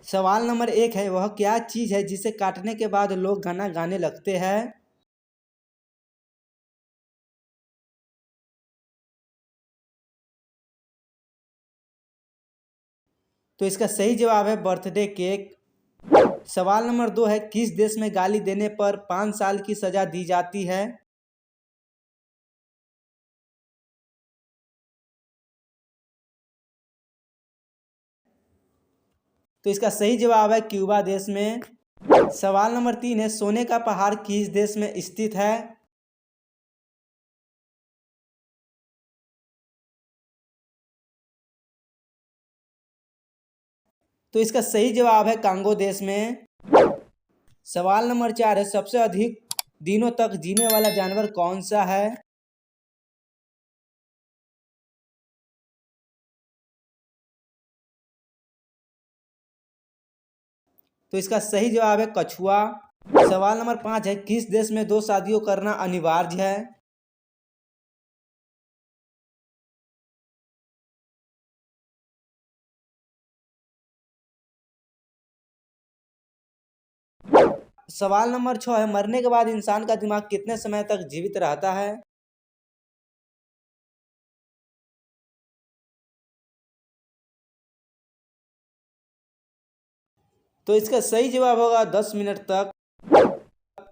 सवाल नंबर 1 है, वह क्या चीज़ है जिसे काटने के बाद लोग गाना गाने लगते हैं? तो इसका सही जवाब है बर्थडे केक। सवाल नंबर 2 है, किस देश में गाली देने पर 5 साल की सजा दी जाती है? तो इसका सही जवाब है क्यूबा देश में। सवाल नंबर 3 है, सोने का पहाड़ किस देश में स्थित है? तो इसका सही जवाब है कांगो देश में। सवाल नंबर 4 है, सबसे अधिक दिनों तक जीने वाला जानवर कौन सा है? तो इसका सही जवाब है कछुआ। सवाल नंबर 5 है, किस देश में 2 शादियों करना अनिवार्य है? सवाल नंबर 6 है, मरने के बाद इंसान का दिमाग कितने समय तक जीवित रहता है? तो इसका सही जवाब होगा 10 मिनट तक।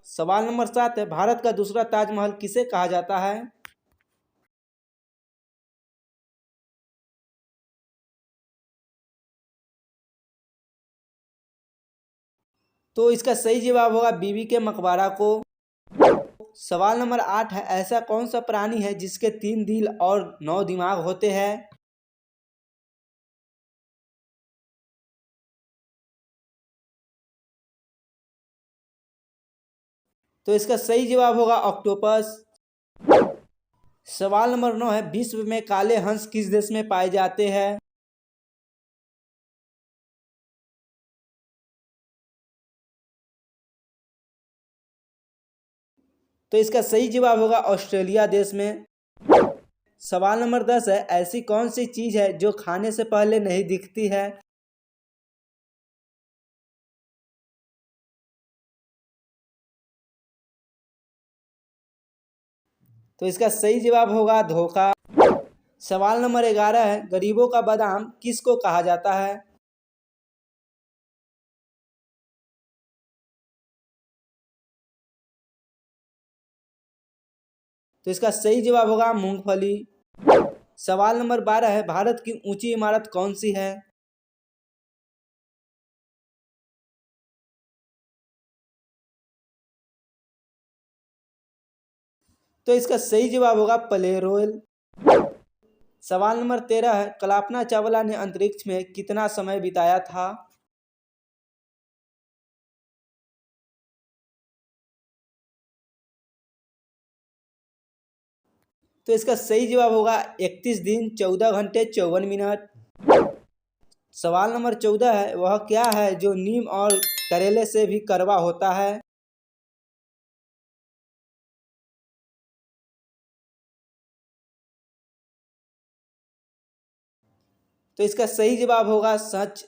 सवाल नंबर 7 है, भारत का दूसरा ताजमहल किसे कहा जाता है? तो इसका सही जवाब होगा बीबी के मकबरा को। सवाल नंबर 8 है, ऐसा कौन सा प्राणी है जिसके 3 दिल और 9 दिमाग होते हैं? तो इसका सही जवाब होगा ऑक्टोपस। सवाल नंबर 9 है, विश्व में काले हंस किस देश में पाए जाते हैं? तो इसका सही जवाब होगा ऑस्ट्रेलिया देश में। सवाल नंबर 10 है, ऐसी कौन सी चीज़ है जो खाने से पहले नहीं दिखती है? तो इसका सही जवाब होगा धोखा। सवाल नंबर 11 है, गरीबों का बादाम किसको कहा जाता है? तो इसका सही जवाब होगा मूंगफली। सवाल नंबर 12 है, भारत की ऊंची इमारत कौन सी है? तो इसका सही जवाब होगा प्लेरोल। सवाल नंबर 13 है, कल्पना चावला ने अंतरिक्ष में कितना समय बिताया था? तो इसका सही जवाब होगा 31 दिन 14 घंटे 54 मिनट। सवाल नंबर 14 है, वह क्या है जो नीम और करेले से भी कड़वा होता है? तो इसका सही जवाब होगा सच।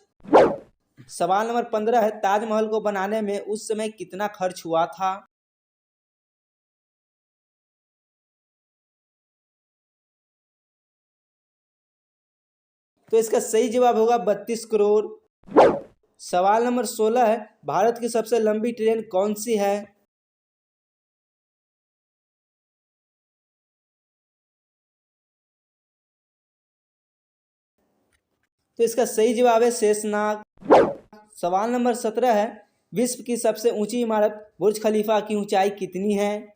सवाल नंबर 15 है, ताजमहल को बनाने में उस समय कितना खर्च हुआ था? तो इसका सही जवाब होगा 32 करोड़। सवाल नंबर 16 है, भारत की सबसे लंबी ट्रेन कौन सी है? तो इसका सही जवाब है शेषनाग। सवाल नंबर 17 है, विश्व की सबसे ऊंची इमारत बुर्ज खलीफा की ऊंचाई कितनी है?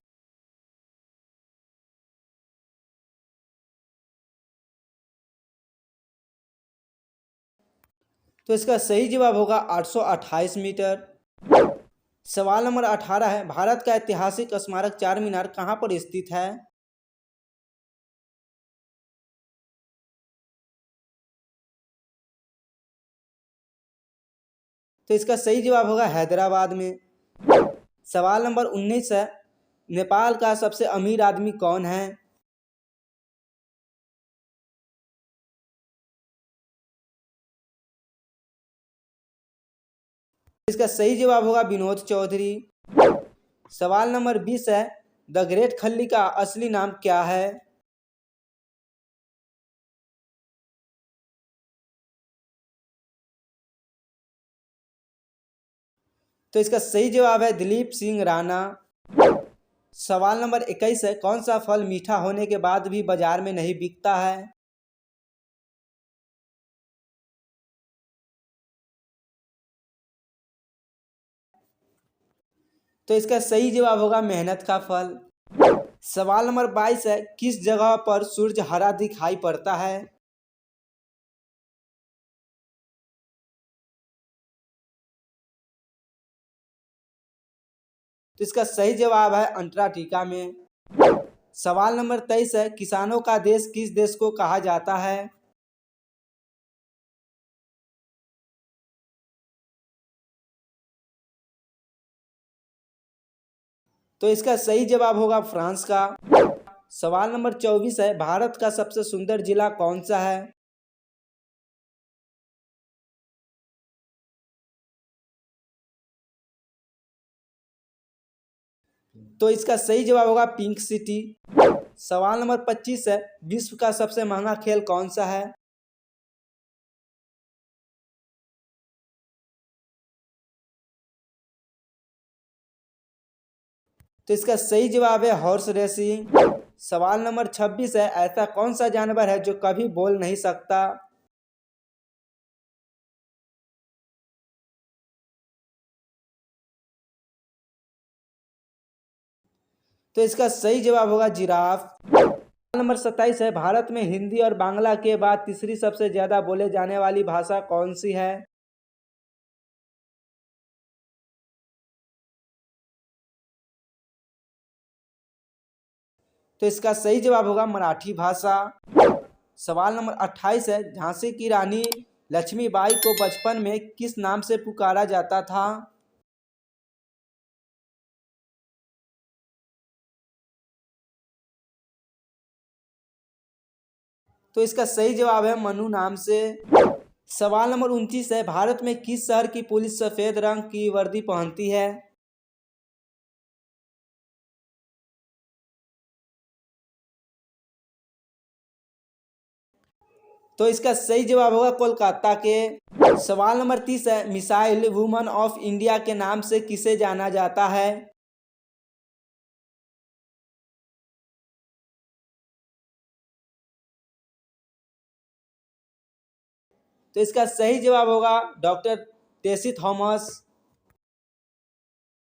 तो इसका सही जवाब होगा 828 मीटर। सवाल नंबर 18 है, भारत का ऐतिहासिक स्मारक चार मीनार कहाँ पर स्थित है? तो इसका सही जवाब होगा हैदराबाद में। सवाल नंबर 19 है, नेपाल का सबसे अमीर आदमी कौन है? इसका सही जवाब होगा विनोद चौधरी। सवाल नंबर 20 है, द ग्रेट खल्ली का असली नाम क्या है? तो इसका सही जवाब है दिलीप सिंह राणा। सवाल नंबर 21 है, कौन सा फल मीठा होने के बाद भी बाजार में नहीं बिकता है? तो इसका सही जवाब होगा मेहनत का फल। सवाल नंबर 22 है, किस जगह पर सूरज हरा दिखाई पड़ता है? तो इसका सही जवाब है अंटार्कटिका में। सवाल नंबर 23 है, किसानों का देश किस देश को कहा जाता है? तो इसका सही जवाब होगा फ्रांस का। सवाल नंबर 24 है, भारत का सबसे सुंदर जिला कौन सा है? तो इसका सही जवाब होगा पिंक सिटी। सवाल नंबर 25 है, विश्व का सबसे महंगा खेल कौन सा है? तो इसका सही जवाब है हॉर्स रेसिंग। सवाल नंबर 26 है, ऐसा कौन सा जानवर है जो कभी बोल नहीं सकता? तो इसका सही जवाब होगा जिराफ। सवाल नंबर 27 है, भारत में हिंदी और बांग्ला के बाद तीसरी सबसे ज्यादा बोले जाने वाली भाषा कौन सी है? तो इसका सही जवाब होगा मराठी भाषा। सवाल नंबर 28 है, झांसी की रानी लक्ष्मीबाई को बचपन में किस नाम से पुकारा जाता था? तो इसका सही जवाब है मनु नाम से। सवाल नंबर 29 है, भारत में किस शहर की पुलिस सफेद रंग की वर्दी पहनती है? तो इसका सही जवाब होगा कोलकाता के। सवाल नंबर 30 है, मिसाइल वुमन ऑफ इंडिया के नाम से किसे जाना जाता है? तो इसका सही जवाब होगा डॉक्टर टेसी थॉमस।